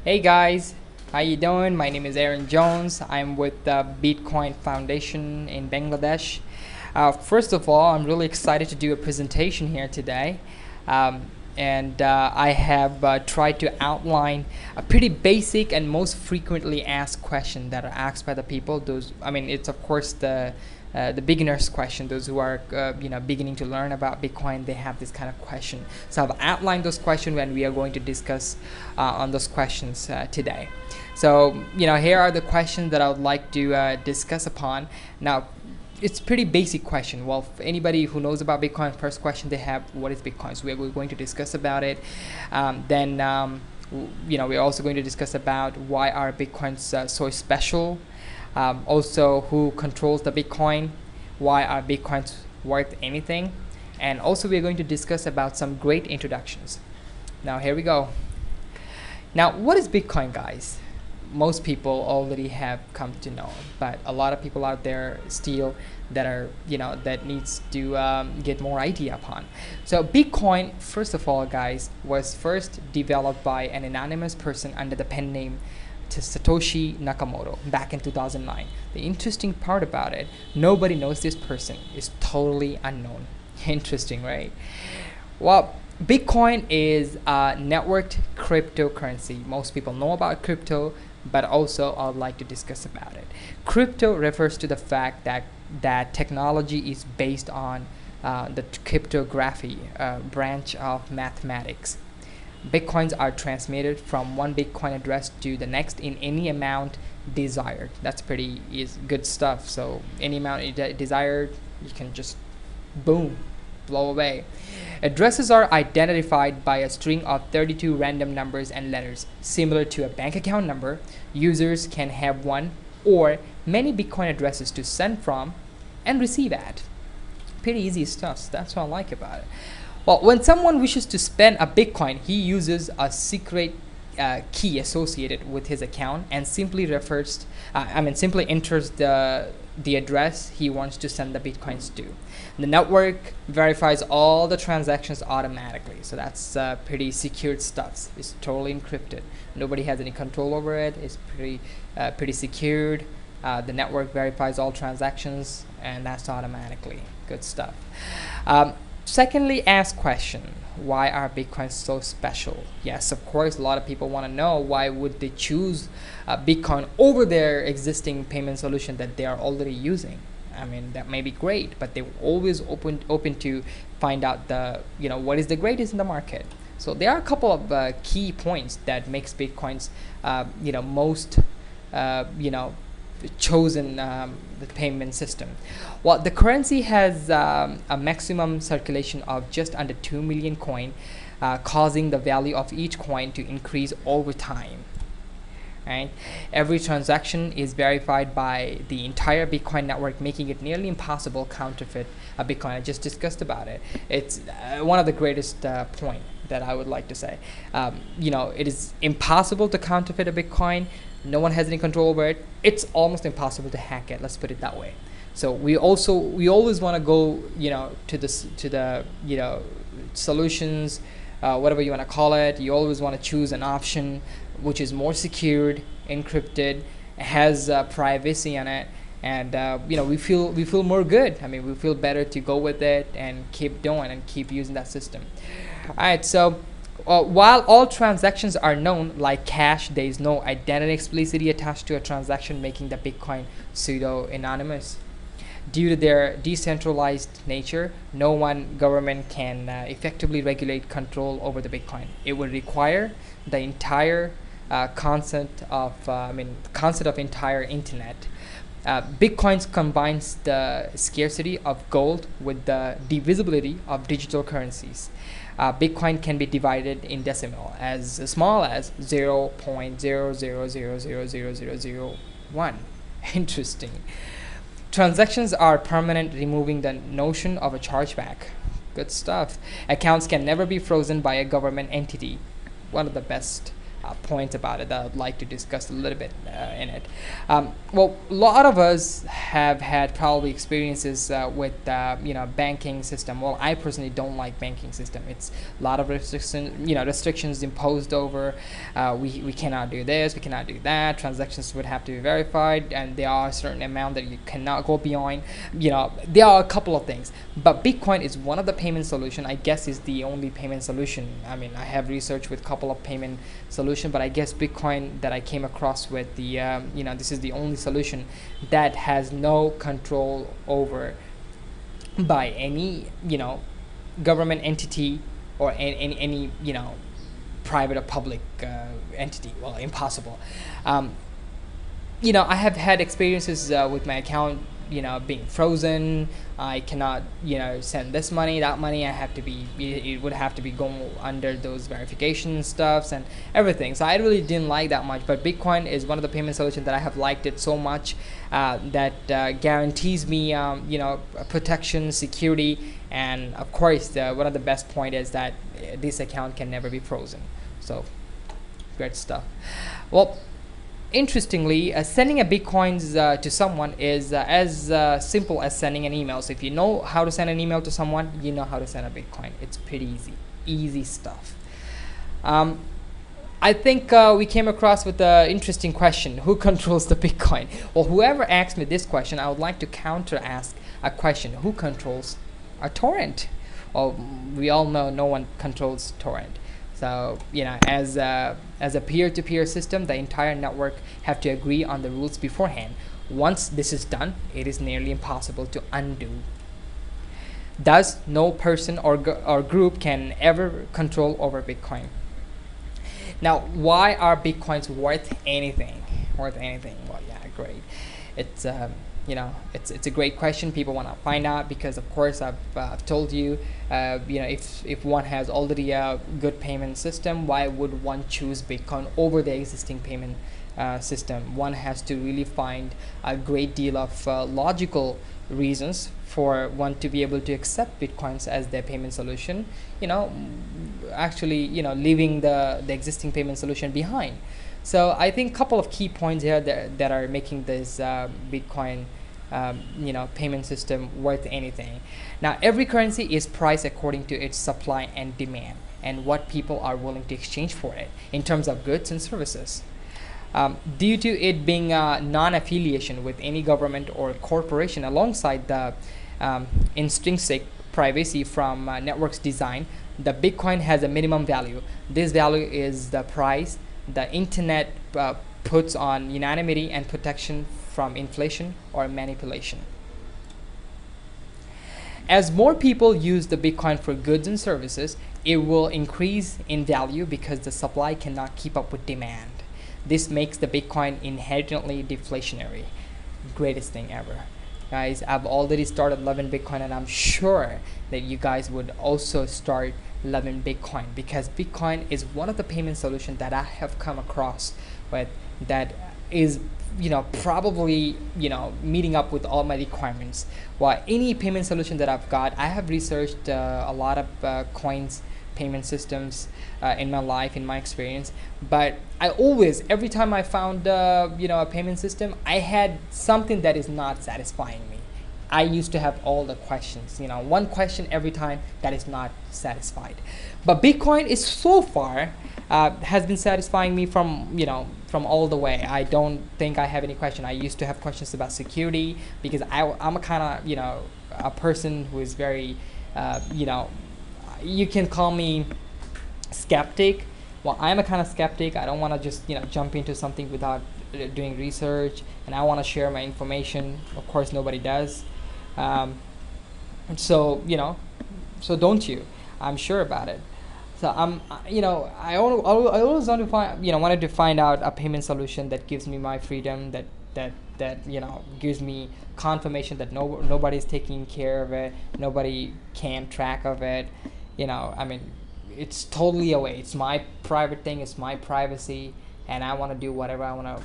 Hey guys, how you doing? My name is Aaron Jones. I'm with the Bitcoin Foundation in Bangladesh. First of all, I'm really excited to do a presentation here today. Um, and I have tried to outline a pretty basic and most frequently asked question that are asked by the people. It's of course the beginner's question. Those who are beginning to learn about Bitcoin, they have this kind of question. So I've outlined those questions, and we are going to discuss on those questions today. So here are the questions that I would like to discuss upon. Now, it's pretty basic question. Well, for anybody who knows about Bitcoin, first question they have: what is Bitcoin? So we're going to discuss about it. We're also going to discuss about why are Bitcoins so special. Also, who controls the Bitcoin? Why are Bitcoins worth anything? And also, we're going to discuss about some great introductions. Now, here we go. Now, what is Bitcoin, guys? Most people already have come to know, but a lot of people out there still that needs to get more idea upon. So Bitcoin, first of all, guys, was first developed by an anonymous person under the pen name to Satoshi Nakamoto back in 2009. The interesting part about it, nobody knows this person. Is totally unknown. Interesting, right? Well, Bitcoin is a networked cryptocurrency. Most people know about crypto, but also I would like to discuss about it. Crypto refers to the fact that technology is based on the cryptography branch of mathematics. Bitcoins are transmitted from one Bitcoin address to the next in any amount desired. That's pretty is good stuff. So any amount desired, you can just boom, blow away. Addresses are identified by a string of 32 random numbers and letters. Similar to a bank account number, users can have one or many Bitcoin addresses to send from and receive at. Pretty easy stuff. That's what I like about it. Well, when someone wishes to spend a Bitcoin, he uses a secret key associated with his account and simply enters the address he wants to send the Bitcoins to. The network verifies all the transactions automatically, so that's pretty secured stuff. It's totally encrypted. Nobody has any control over it. It's pretty secured. The network verifies all transactions, and that's automatically good stuff. Secondly, ask question: why are Bitcoins so special? Yes, of course, a lot of people want to know why would they choose Bitcoin over their existing payment solution that they are already using. I mean, that may be great, but they're always open to find out what is the greatest in the market. So there are a couple of key points that makes Bitcoins most chosen the payment system. Well, the currency has a maximum circulation of just under 2 million coin, causing the value of each coin to increase over time. Right? Every transaction is verified by the entire Bitcoin network, making it nearly impossible to counterfeit a Bitcoin. I just discussed about it. It's one of the greatest point that I would like to say. It is impossible to counterfeit a Bitcoin. No one has any control over it. It's almost impossible to hack it. Let's put it that way. So we always want to go to the solutions, whatever you want to call it. You always want to choose an option which is more secured, encrypted, has privacy on it, and we feel more good. I mean, we feel better to go with it and keep doing and keep using that system. All right, so while all transactions are known like cash, there is no identity explicitly attached to a transaction, making the Bitcoin pseudo-anonymous. Due to their decentralized nature, no one government can effectively regulate control over the Bitcoin. It would require the entire concept of entire internet. Bitcoins combines the scarcity of gold with the divisibility of digital currencies. Bitcoin can be divided in decimal as small as 0.00000001. Interesting. Transactions are permanent, removing the notion of a chargeback. Good stuff. Accounts can never be frozen by a government entity. One of the best points about it that I'd like to discuss a little bit in it. Well, a lot of us have had probably experiences with banking system. Well, I personally don't like banking system. It's a lot of restrictions imposed over. We cannot do this, we cannot do that. Transactions would have to be verified, and there are a certain amount that you cannot go beyond. There are a couple of things, but Bitcoin is one of the payment solution. I guess is the only payment solution. I mean, I have researched with a couple of payment solution, but I guess Bitcoin that I came across with this is the only solution that has no control over by any government entity or any private or public entity. Well, impossible. I have had experiences with my account being frozen. I cannot send this money, that money. It would have to be going under those verification stuffs and everything. So I really didn't like that much, but Bitcoin is one of the payment solutions that I have liked it so much that guarantees me protection, security, and of course one of the best point is that this account can never be frozen. So great stuff. Well, interestingly, sending a bitcoins to someone is as simple as sending an email. So if you know how to send an email to someone, you know how to send a bitcoin. It's pretty easy stuff. I think we came across with an interesting question: who controls the bitcoin? Well, whoever asked me this question, I would like to counter ask a question: who controls a torrent? Well, we all know no one controls torrent. So as a peer-to-peer system, the entire network have to agree on the rules beforehand. Once this is done, it is nearly impossible to undo. Thus, no person or group can ever control over Bitcoin. Now, why are Bitcoins worth anything? Well, yeah, great. It's it's a great question. People want to find out because, of course, I've told you, if one has already a good payment system, why would one choose Bitcoin over the existing payment system? One has to really find a great deal of logical reasons for one to be able to accept Bitcoins as their payment solution. Leaving the existing payment solution behind. So I think a couple of key points here that are making this Bitcoin payment system worth anything. Now, every currency is priced according to its supply and demand and what people are willing to exchange for it in terms of goods and services. Due to it being non-affiliation with any government or corporation, alongside the intrinsic privacy from networks design, the Bitcoin has a minimum value. This value is the price the internet puts on unanimity and protection from inflation or manipulation. As more people use the Bitcoin for goods and services, it will increase in value because the supply cannot keep up with demand. This makes the Bitcoin inherently deflationary. Greatest thing ever. Guys, I've already started loving Bitcoin, and I'm sure that you guys would also start loving Bitcoin, because Bitcoin is one of the payment solutions that I have come across with that is probably meeting up with all my requirements. While any payment solution that I've got, I have researched a lot of coins payment systems in my life, in my experience, but I always, every time I found a payment system, I had something that is not satisfying me. I used to have all the questions, one question every time that is not satisfied. But Bitcoin is so far has been satisfying me from all the way. I don't think I have any question. I used to have questions about security because I'm a kind of a person who is very you can call me skeptic. Well, I'm a kind of skeptic. I don't want to just jump into something without doing research, and I want to share my information. Of course, nobody does. So don't you? I'm sure about it. So I always want to wanted to find out a payment solution that gives me my freedom, that gives me confirmation that nobody's taking care of it, nobody can track of it. It's totally away. It's my private thing. It's my privacy, and I want to do whatever I want to.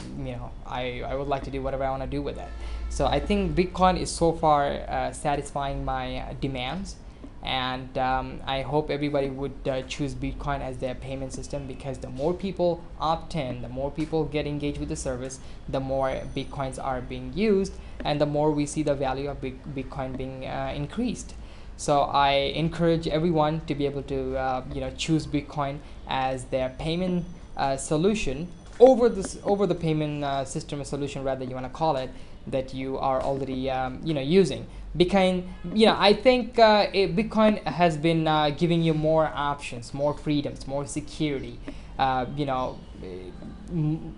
I would like to do whatever I want to do with it. So I think Bitcoin is so far satisfying my demands, and I hope everybody would choose Bitcoin as their payment system, because the more people opt in, the more people get engaged with the service, the more Bitcoins are being used, and the more we see the value of Bitcoin being increased. So I encourage everyone to be able to choose Bitcoin as their payment solution over the payment system solution, rather you want to call it, that you are already using. Bitcoin, I think Bitcoin has been giving you more options, more freedoms, more security,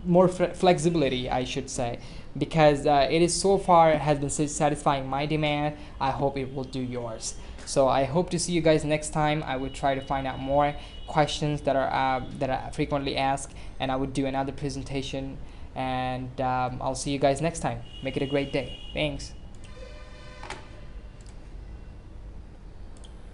more flexibility, I should say, because it is so far has been satisfying my demand. I hope it will do yours. So I hope to see you guys next time. I would try to find out more questions that are frequently asked, and I would do another presentation. And I'll see you guys next time. Make it a great day. Thanks.